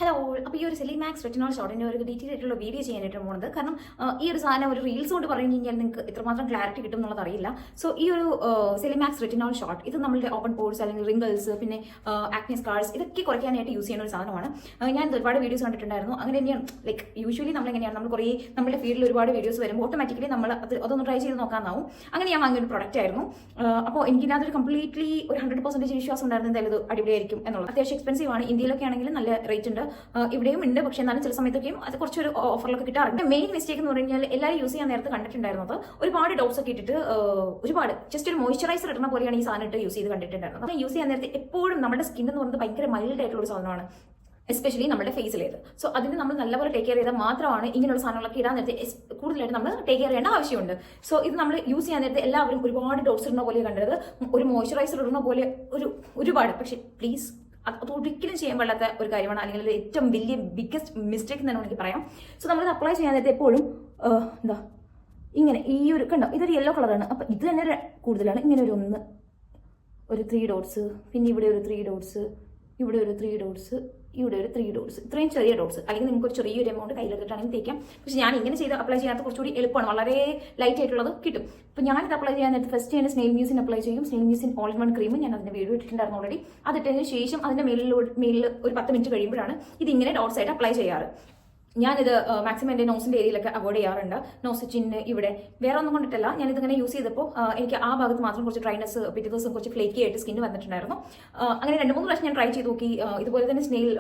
Hello അപ്പോൾ ഈ ഒരു സെലിമാക്സ് റെറ്റിനോൾ ഷോട്ടിൻ്റെ ഒരു ഡീറ്റെയിൽ ആയിട്ടുള്ള വീഡിയോ ചെയ്യാനായിട്ട് പോകുന്നത്. കാരണം ഈ ഒരു സാധനം ഒരു റീൽസ് കൊണ്ട് പറഞ്ഞു കഴിഞ്ഞാൽ നിങ്ങൾക്ക് എത്രമാത്രം ക്ലാരിറ്റി കിട്ടും എന്നുള്ളത് അറിയില്ല. സോ ഈ ഒരു സെലിമാക്സ് റെറ്റിനോൾ ഷോട്ട് ഇത് നമ്മളുടെ ഓപ്പൺ പോർസ് അല്ലെങ്കിൽ റിങ്കിൾസ് പിന്നെ ആക്നെ സ്കാർസ് ഇതൊക്കെ കുറയ്ക്കാനായിട്ട് യൂസ് ചെയ്യുന്ന ഒരു സാധനമാണ്. ഞാൻ ഒരുപാട് വീഡിയോസ് കണ്ടിട്ടുണ്ടായിരുന്നു. അങ്ങനെ തന്നെയാണ് ലൈക്ക് യൂഷ്വലി നമ്മളെങ്ങനെയാണ് നമ്മൾ കുറേ നമ്മുടെ ഫീൽഡിൽ ഒരുപാട് വീഡിയോസ് വരുമ്പോൾ ഓട്ടോമാറ്റിക്കലി നമ്മൾ അതൊന്ന് ട്രൈ ചെയ്ത് നോക്കാനാവും. അങ്ങനെ ഞാൻ വാങ്ങിയ ഒരു പ്രൊഡക്റ്റ് ആയിരുന്നു. അപ്പോൾ എനിക്കിനകത്തൊരു കംപ്ലീറ്റ്ലി ഒരു 100% വിശ്വാസം ഉണ്ടായിരുന്നു എന്തായാലും ഇത് അടിപൊളിയായിരിക്കും എന്നുള്ളത്. അത്യാവശ്യം എക്സ്പെൻസീവ് ആണ്. ഇന്ത്യയിലൊക്കെ ആണെങ്കിലും നല്ല റേറ്റ് ഉണ്ട്, ഇവിടെയും ഉണ്ട്. പക്ഷേ എന്നാലും ചില സമയത്തൊക്കെയും അത് കുറച്ചൊരു ഓഫറിലൊക്കെ കിട്ടാറുണ്ട്. മെയിൻ മിസ്റ്റേക്ക് എന്ന് പറഞ്ഞാൽ എല്ലാവരും യൂസ് ചെയ്യാൻ നേരത്തെ കണ്ടിട്ടുണ്ടായിരുന്നത് ഒരുപാട് ഡോട്ട്സ് ഒക്കെ ഇട്ടിട്ട് ഒരുപാട് ജസ്റ്റ് ഒരു മോയ്സ്ചറൈസർ ഇടുന്ന പോലെയാണ് ഈ സാധനം ഇട്ട് യൂസ് ചെയ്ത് കണ്ടിട്ടുണ്ടായിരുന്നത്. അപ്പോൾ യൂസ് ചെയ്യാൻ നേരത്തെ എപ്പോഴും നമ്മുടെ സ്കിൻ എന്ന് പറയുന്നത് ഭയങ്കര മൈൽഡ് ആയിട്ടുള്ള ഒരു സാധനമാണ്, എസ്പെഷ്യലി നമ്മുടെ ഫേസിലേത്. സോ അതിന് നമ്മൾ നല്ലപോലെ ടേക്ക് കെയർ ചെയ്താൽ മാത്രമാണ് ഇങ്ങനെയുള്ള സാധനങ്ങളൊക്കെ ഇടാൻ നേരത്തെ കൂടുതലായിട്ട് നമ്മൾ ടേക്ക് കെയർ ചെയ്യേണ്ട ആവശ്യമുണ്ട്. സോ ഇത് നമ്മൾ യൂസ് ചെയ്യാൻ നേരത്തെ എല്ലാവരും ഒരുപാട് ഡോട്ട്സ് ഇടുന്ന പോലെ കണ്ടത്, ഒരു മോയ്സ്ചറൈസർ ഇടുന്ന പോലെ ഒരുപാട്. പക്ഷേ പ്ലീസ് അത് ഒരിക്കലും ചെയ്യാൻ പാടില്ലാത്ത ഒരു കാര്യമാണ്, അല്ലെങ്കിൽ ഏറ്റവും വലിയ ബിഗ്ഗസ്റ്റ് മിസ്റ്റേക്ക് എന്ന് തന്നെ എനിക്ക് പറയാം. സോ നമ്മളിത് അപ്ലൈ ചെയ്യാൻ നേരത്തെ എപ്പോഴും എന്താ ഇങ്ങനെ ഈ ഒരു കണ്ടോ, ഇതൊരു യെല്ലോ കളറാണ്. അപ്പം ഇത് തന്നെ കൂടുതലാണ്. ഇങ്ങനെ ഒരു 3 ഡോട്ട്സ്, പിന്നെ ഇവിടെ ഒരു 3 ഡോട്ട്സ്, ഇവിടെ ഒരു 3 ഡോട്ട്സ്, ഇവിടെ ഒരു 3 ഡോട്ട്സ്. ഇത്രയും ചെറിയ ഡോട്ട്സ്. അല്ലെങ്കിൽ നിങ്ങൾക്ക് ഒരു ചെറിയൊരു എമൗണ്ട് കയ്യിലെടുത്തിട്ടാണെങ്കിൽ തേക്കാം. പക്ഷേ ഞാൻ ഇങ്ങനെ ചെയ്ത് അപ്ലൈ ചെയ്യാത്ത കുറച്ചുകൂടി എളുപ്പമാണ്, വളരെ ലൈറ്റ് ആയിട്ടുള്ളത് കിട്ടും. അപ്പോൾ ഞാനിത് അപ്ലൈ ചെയ്യാൻ നേരത്തെ ഫസ്റ്റ് ഞാൻ സ്നെയിൽ മ്യൂസിൻ അപ്ലൈ ചെയ്യും. Snail mucin all in one cream ഞാൻ അതിന്റെ വീഡിയോ ഇട്ടിട്ടുണ്ടായിരുന്നു ഓൾറെഡി. അതിട്ടതിന് ശേഷം അതിന്റെ മേലിൽ ഒരു 10 മിനിറ്റ് കഴിയുമ്പോഴാണ് ഇതിങ്ങനെ ഡോട്ട്സ് ആയിട്ട് അപ്ലൈ ചെയ്യാറ്. ഞാനിത് മാക്സിമം എൻ്റെ നോസിൻ്റെ ഏരിയയിലൊക്കെ അവോയ്ഡ് ചെയ്യാറുണ്ട്. നോസ് ചിന്ന് ഇവിടെ വേറെ ഒന്നും കൊണ്ടിട്ടല്ല, ഞാനിതിങ്ങനെ യൂസ് ചെയ്തപ്പോൾ എനിക്ക് ആ ഭാഗത്ത് മാത്രം കുറച്ച് ഡ്രൈനെസ്, പിറ്റേ ദിവസം കുറച്ച് ഫ്ലേക്കി ആയിട്ട് സ്കിൻ വന്നിട്ടുണ്ടായിരുന്നു. അങ്ങനെ 2-3 പ്രാവശ്യം ഞാൻ ട്രൈ ചെയ്ത് നോക്കി. ഇതുപോലെ തന്നെ സ്നെയിൽ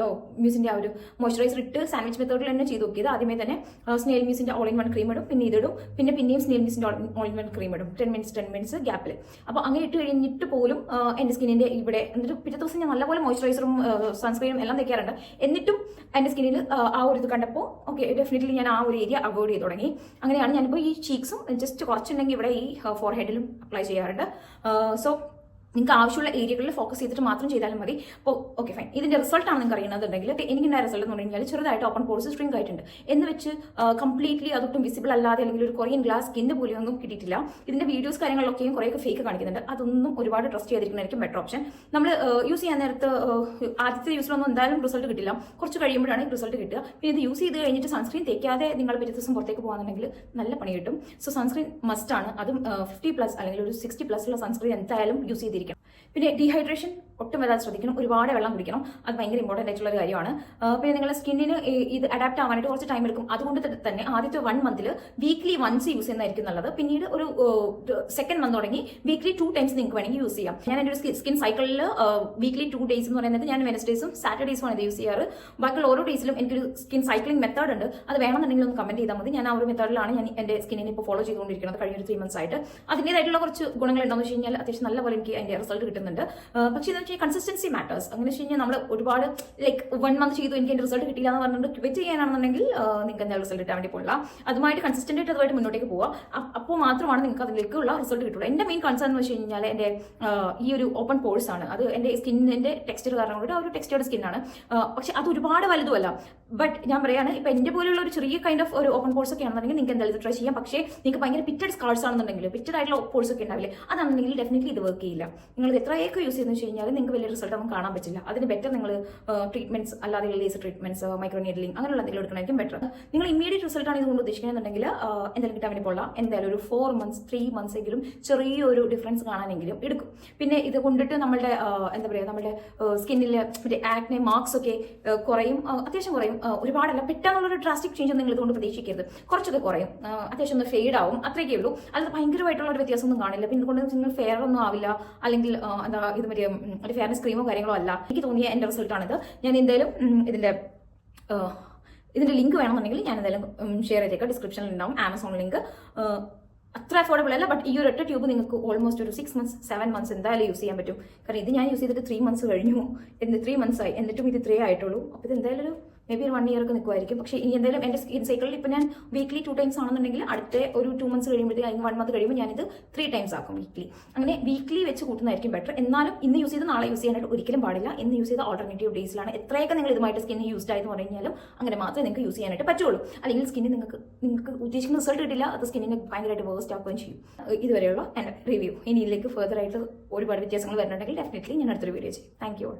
മ്യൂസിൻ്റെ ആ ഒരു മോയ്സ്ചറൈസർ ഇട്ട് സാൻഡ്വിച്ച് മെത്തേഡിൽ തന്നെ ചെയ്ത് നോക്കിയത്. ആദ്യമേ തന്നെ സ്നെയിൽ മ്യൂസിൻ്റെ ഓൾ ഇൻ വൺ ക്രീം ഇടും, പിന്നെ ഇതിടും, പിന്നെയും സ്നെയിൽ മ്യൂസിൻ്റെ ഓൾ ഇൻ വൺ ക്രീം ഇടും 10 മിനിറ്റ്സ് ഗ്യാപ്പിൽ. അപ്പോൾ അങ്ങനെ ഇട്ട് കഴിഞ്ഞിട്ട് പോലും എൻ്റെ സ്കിന്നിൻ്റെ ഇവിടെ എന്നിട്ട് പിറ്റേ ദിവസം ഞാൻ നല്ലപോലെ മോയ്സ്ചറൈസറും സൺസ്ക്രീനും എല്ലാം തേക്കാറുണ്ട്. എന്നിട്ടും എൻ്റെ സ്കിന്നിൽ ആ ഒരു ഇത് കണ്ടപ്പോൾ ഓക്കെ ഡെഫിനറ്റ്ലി ഞാൻ ആ ഒരു ഏരിയ അവോയ്ഡ് ചെയ്ത് തുടങ്ങി. അങ്ങനെയാണ് ഞാനിപ്പോൾ ഈ ചീക്സും ജസ്റ്റ് കുറച്ചുണ്ടെങ്കിൽ ഇവിടെ ഈ ഫോർഹെഡിലും അപ്ലൈ ചെയ്യാറുണ്ട്. സോ നിങ്ങൾക്ക് ആവശ്യമുള്ള ഏരിയകളിൽ ഫോക്കസ് ചെയ്തിട്ട് മാത്രം ചെയ്താലും മതി. അപ്പോൾ ഓക്കെ ഫൈൻ. ഇതിന്റെ റിസൾട്ടാണ് നിങ്ങൾക്ക് അറിയുന്നതുണ്ടെങ്കിൽ എനിക്കുണ്ടായ റിസൾട്ട് എന്ന് പറഞ്ഞു കഴിഞ്ഞാൽ ചെറുതായിട്ട് ഓപ്പൺ പോർസ് സ്ട്രിങ്ക് ആയിട്ടുണ്ട്. എന്ന് വെച്ച് കംപ്ലീറ്റ്ലി അതൊട്ടും വിസിബിൾ അല്ലാതെ അല്ലെങ്കിൽ ഒരു കൊറിയൻ ഗ്ലാസ് സ്കിന്നിന്റെ പോലെയൊന്നും കിട്ടിയിട്ടില്ല. ഇതിന്റെ വീഡിയോസ് കാര്യങ്ങളിലൊക്കെയും കുറേയൊക്കെ ഫേക്ക് കാണിക്കുന്നുണ്ട്. അതൊന്നും ഒരുപാട് ട്രസ്റ്റ് ചെയ്തിരിക്കുന്നതായിരിക്കും ബെറ്റർ ഓപ്ഷൻ. നമ്മൾ യൂസ് ചെയ്യാൻ നേരത്ത് ആദ്യത്തെ യൂസിലൊന്നും എന്തായാലും റിസൾട്ട് കിട്ടില്ല, കുറച്ച് കഴിയുമ്പോഴാണ് റിസൾട്ട് കിട്ടുക. പിന്നെ ഇത് യൂസ് ചെയ്ത് കഴിഞ്ഞിട്ട് സൺസ്ക്രീൻ തേക്കാതെ നിങ്ങൾ പിറ്റേ ദിവസം പുറത്തേക്ക് പോകുകയാണെന്നുണ്ടെങ്കിൽ നല്ല പണി കിട്ടും. സോ സൺസ്ക്രീൻ മസ്റ്റ് ആണ്. അതും 50+ അല്ലെങ്കിൽ ഒരു 60+ ഉള്ള സൺസ്ക്രീൻ എന്തായാലും യൂസ് ചെയ്തിരിക്കും. പിന്നെ ഡീഹൈഡ്രേഷൻ ഒട്ടും വരാതെ ശ്രദ്ധിക്കണം. ഒരുപാട് വെള്ളം കുടിക്കണം. അത് ഭയങ്കര ഇമ്പോർട്ടൻ്റ് ആയിട്ടുള്ള ഒരു കാര്യമാണ്. പിന്നെ നിങ്ങളുടെ സ്കിന്നിന് ഇത് അഡാപ്റ്റ് ആവാനായിട്ട് കുറച്ച് ടൈം എടുക്കും. അതുകൊണ്ട് തന്നെ ആദ്യത്തെ 1 മന്തിൽ വീക്ക്ലി വൺസ് യൂസ് ചെയ്യുന്നതായിരിക്കും നല്ലത്. പിന്നീട് ഒരു സെക്കൻഡ് മന്ത് തുടങ്ങി വീക്ക്ലി 2 ടൈംസ് നിങ്ങൾക്ക് വേണമെങ്കിൽ യൂസ് ചെയ്യാം. ഞാൻ എൻ്റെ ഒരു സ്കിൻ സൈക്കിളിൽ വീക്ക്ലി 2 ഡേയ്സ് എന്ന് പറയുന്നത് ഞാൻ വെനസ്ഡേയ്സും സാറ്റർഡേയ്സുമാണ് ഇത് യൂസ് ചെയ്യാറ്. ബാക്കിയുള്ള ഓരോ ഡേയ്സിലും എനിക്കൊരു സ്കിൻ സൈക്ലിംഗ് മെത്തേഡ് ഉണ്ട്. അത് വേണമെന്നുണ്ടെങ്കിൽ ഒന്ന് കമന്റ് ചെയ്താൽ മതി. ഞാൻ ആ ഒരു മെത്തേഡിലാണ് ഞാൻ എൻ്റെ സ്കിന്നിനെ ഇപ്പോൾ ഫോളോ ചെയ്തുകൊണ്ടിരിക്കുന്നത് കഴിഞ്ഞൊരു 3 months ആയിട്ട്. അതിൻ്റെതായിട്ടുള്ള കുറച്ച് ഗുണങ്ങൾ എന്താണെന്ന് വെച്ച് കഴിഞ്ഞാൽ അത്യാവശ്യം നല്ലപോലെ എനിക്ക് അതിൻ്റെ റിസൾട്ട് കിട്ടുന്നുണ്ട്. പക്ഷേ എന്ന് വെച്ചാൽ കൺസിസ്റ്റൻസി മാറ്റേഴ്സ്. അങ്ങനെ വെച്ച് കഴിഞ്ഞാൽ നമ്മൾ ഒരുപാട് ലൈക്ക് 1 മന്ത് ചെയ്തു എനിക്ക് എൻ്റെ റിസൾട്ട് കിട്ടില്ല എന്ന് പറഞ്ഞിട്ട് ക്വിറ്റ് ചെയ്യാനാണെന്നുണ്ടെങ്കിൽ നിങ്ങൾക്ക് എന്തായാലും റിസൾട്ട് കിട്ടാൻ വേണ്ടി പോകില്ല. അതുമായിട്ട് കൺസിസ്റ്റന്റ് ആയിട്ട് അതുമായിട്ട് മുന്നോട്ടേക്ക് പോവുക. അപ്പോൾ മാത്രമാണ് നിങ്ങൾക്ക് അതിലേക്കുള്ള റിസൾട്ട് കിട്ടുള്ളൂ. എൻ്റെ മെയിൻ കൺസേൺ എന്ന് വെച്ച് കഴിഞ്ഞാൽ എൻ്റെ ഈ ഒരു ഓപ്പൺ പോഴ്സ് ആണ്. അത് എൻ്റെ സ്കിന്നിൻ്റെ ടെക്സ്ചർ കാരണം കൊണ്ട് ആ ഒരു ടെക്സ്ചേർഡ് സ്കിന്നാണ്. പക്ഷെ അത് ഒരുപാട് വലുതുമല്ല. ബട്ട് ഞാൻ പറയാണ്, ഇപ്പം എൻ്റെ പോലുള്ള ഒരു ചെറിയ കൈൻഡ് ഓഫ് ഒരു ഓപ്പൺ പോഴ്സ് ഒക്കെ ആണെന്നുണ്ടെങ്കിൽ നിങ്ങൾക്ക് എന്തായാലും ട്രൈ ചെയ്യാം. പക്ഷേ നിങ്ങൾക്ക് ഭയങ്കര പിറ്റഡ് സ്കാർസ് ആണെന്നുണ്ടെങ്കിൽ, പിറ്റഡ് ആയിട്ടുള്ള പോഴ്സ് ഒക്കെ ഉണ്ടാവില്ലേ, അതാണെന്നുണ്ടെങ്കിൽ ഡെഫിനറ്റ്ലി ഇത് വർക്ക് ചെയ്യില്ല. നിങ്ങൾ എത്രയൊക്കെ യൂസ് ചെയ്യുന്നത് വെച്ച് കഴിഞ്ഞാൽ നിങ്ങൾക്ക് വലിയ റിസൾട്ട് ഒന്നും കാണാൻ പറ്റില്ല. അതിന് ബെറ്റർ നിങ്ങൾ ട്രീറ്റ്മെന്റ്സ് അല്ലാതെ ലേസർ ട്രീറ്റ്മെന്റ്സ്, മൈക്രോ നീഡ്ലിംഗ് അങ്ങനെയുള്ള എന്തെങ്കിലും എടുക്കണമായിരിക്കും ബെറ്റർ. നിങ്ങൾ ഇമ്മീഡിയറ്റ് റിസൾട്ട് ആണ് ഇതുകൊണ്ട് ഉദ്ദേശിക്കുന്നതെന്നുണ്ടെങ്കിൽ എന്തായാലും കിട്ടാൻ വേണ്ടി പോകാം. എന്തായാലും ഒരു 4 months 3 months എങ്കിലും ചെറിയൊരു ഡിഫറൻസ് കാണാനെങ്കിലും എടുക്കും. പിന്നെ ഇത് കൊണ്ടിട്ട് നമ്മളുടെ എന്താ പറയുക, നമ്മുടെ സ്കിന്നിൽ മറ്റേ ആക്നെ മാർക്സ് ഒക്കെ കുറയും, അത്യാവശ്യം കുറയും. ഒരുപാടല്ല, പെട്ടെന്നുള്ളൊരു ഡ്രാസ്റ്റിക് ചേഞ്ച് ഒന്നും നിങ്ങൾ ഇതുകൊണ്ട് പ്രതീക്ഷിക്കരുത്. കുറച്ചൊക്കെ കുറയും, അത്യാവശ്യം ഒന്ന് ഫെയ്ഡ് ആവും, അത്രയൊക്കെ ഉള്ളൂ. അല്ലാതെ ഭയങ്കരമായിട്ടുള്ള ഒരു വ്യത്യാസമൊന്നും കാണില്ല. പിന്നെ ഇതുകൊണ്ട് നിങ്ങൾ ഫെയർ ഒന്നും ആവില്ല, അല്ലെങ്കിൽ എന്താ ഇത് മറ്റേ ഒരു ഫെയർനെസ് ക്രീമോ കാര്യങ്ങളോ അല്ല. എനിക്ക് തോന്നിയ എൻ്റെ റിസൾട്ടാണിത്. ഞാൻ എന്തായാലും ഇതിന്റെ ലിങ്ക് വേണമെന്നുണ്ടെങ്കിൽ ഞാൻ എന്തായാലും ഷെയർ ചെയ്തേക്കാം, ഡിസ്ക്രിപ്ഷനിൽ ഉണ്ടാവും ആമസോൺ ലിങ്ക്. അത്ര അഫോർഡബിൾ അല്ല, ബട്ട് ഈ ഒരു 8 ട്യൂബ് നിങ്ങൾക്ക് ഓൾമോസ്റ്റ് ഒരു 6 months 7 months എന്തായാലും യൂസ് ചെയ്യാൻ പറ്റും. കാരണം ഇത് ഞാൻ യൂസ് ചെയ്തിട്ട് 3 months കഴിഞ്ഞു, 3 months ആയി, എന്നിട്ടും ഇത് 3 ആയിട്ടുള്ളൂ. അപ്പോൾ ഇത് എന്തായാലും ഒരു മേ ബി 1 year ഒക്കെ നിൽക്കുമായിരിക്കും. പക്ഷേ ഇനി എന്തായാലും എൻ്റെ സ്കിൻ സൈക്കിളിൽ ഇപ്പം ഞാൻ വീക്ക്ലി 2 times ആണെന്നുണ്ടെങ്കിൽ അടുത്ത ഒരു 2 months കഴിയുമ്പോഴത്തേക്ക് അല്ലെങ്കിൽ 1 month കഴിയുമ്പോൾ ഞാനിത് 3 times ആക്കും വീക്ക്ലി. അങ്ങനെ വീക്ക്ലി വെച്ച് കൂട്ടുന്നതായിരിക്കും ബെറ്റർ. എന്നാലും ഇന്ന് യൂസ് ചെയ്ത് നാളെ യൂസ് ചെയ്യാനായിട്ട് ഒരിക്കലും പാടില്ല. ഇന്ന് യൂസ് ചെയ്ത ഓൾട്ടർനേറ്റീവ് ഡേയ്സിലാണ്. എത്രയൊക്കെ നിങ്ങൾ ഇതുമായിട്ട് സ്കിൻ യൂസ്ഡ് ആയെന്ന് പറഞ്ഞാലും അങ്ങനെ മാത്രമേ നിങ്ങൾക്ക് യൂസ് ചെയ്യാനായിട്ട് പറ്റുള്ളൂ. അല്ലെങ്കിൽ സ്കിന്നിന് നിങ്ങൾക്ക് ഉദ്ദേശിക്കുന്ന റിസൾട്ട് കിട്ടില്ല, അത് സ്കിന്നിനെ ഭയങ്കരമായിട്ട് വേസ്റ്റ് ആക്കുകയും ചെയ്യും. ഇതുവരെയുള്ള എൻ്റെ റിവ്യൂ. ഇനി ഇതിലേക്ക് ഫർദർ ആയിട്ട് ഒരുപാട് വ്യത്യാസങ്ങൾ വരുന്നുണ്ടെങ്കിൽ ഡെഫിനറ്റ്ലി ഞാൻ അടുത്തൊരു വീഡിയോ ചെയ്യും. Thank you.